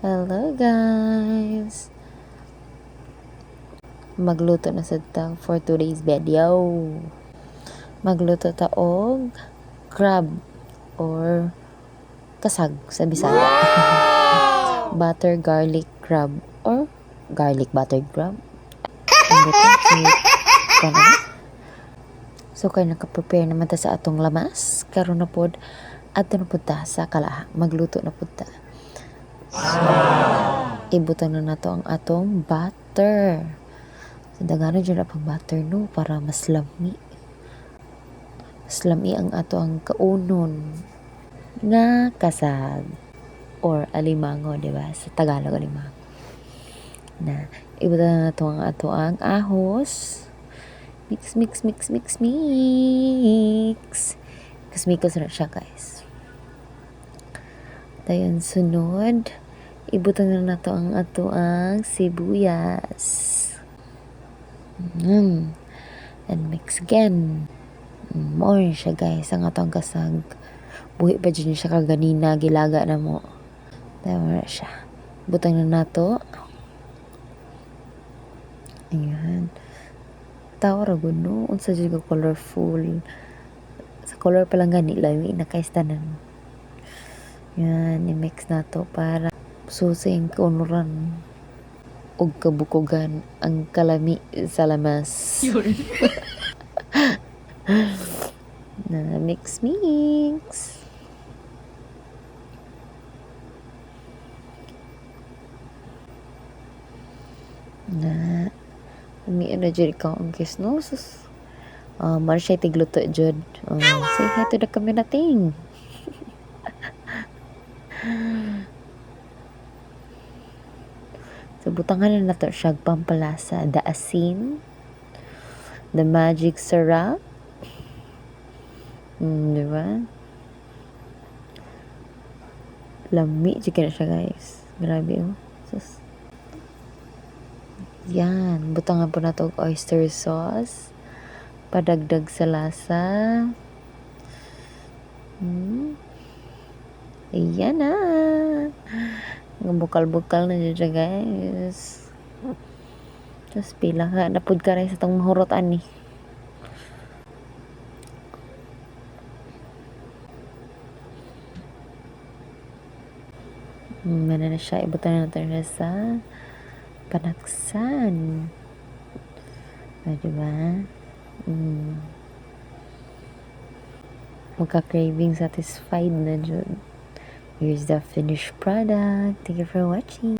Hello guys! Magluto na sad ta for today's video. Magluto ta og crab or kasag sa Bisaya. Butter garlic crab or garlic buttered crab. So kay naka-prepare naman ta sa atong lamas. Karon na pod adto na pod ta sa kalaha. Magluto na pod ta. So, ibutan na nato ang atong butter. So, dagano dyan na pang butter, no? Para mas lami. Mas lami ang ato ang kaunon na kasag. Or alimango, di ba? Sa Tagalog, alimango. Na, ibutan na nato ang ato ang ahos. Mix, mix, mix, mix, mix. Kasmikos na siya, guys. Dayon sunod, ibutan na nato ang ato ang sibuyas. And mix again. More siya, guys, ang atong kasag. Buhi pa dyan siya kaganina, gilaga na mo. Dayon na siya. Ibutan na nato. Ayan. Tawa ra gud, no? Unsa jud ka colorful. Sa color pa lang gani lami na kay tanan. Yan, i-mix na to para susing kaunuran og kabukugan ang kalami sa lamas. Na mix. Na umiin na dyan ikaw ang kiss, no? Sus. Mara siya tigluto dyan. Say hi to the camera ting. So, butangan na nato siya pampalasa. The asin. The magic syrup. Diba? Lami chicken na siya, guys. Grabe, oh. Sus. Yan. Butangan po na to oyster sauce. Padagdag sa lasa. Ayan na. Bukal-bukal na dyan, guys. Tapos pila ka. Napod ka rin sa itong mahurot, ani. Mana na siya. Ibutan na natin siya sa panaksan. Diba? Magka-craving satisfied na dyan. Here's the finished product. Thank you for watching.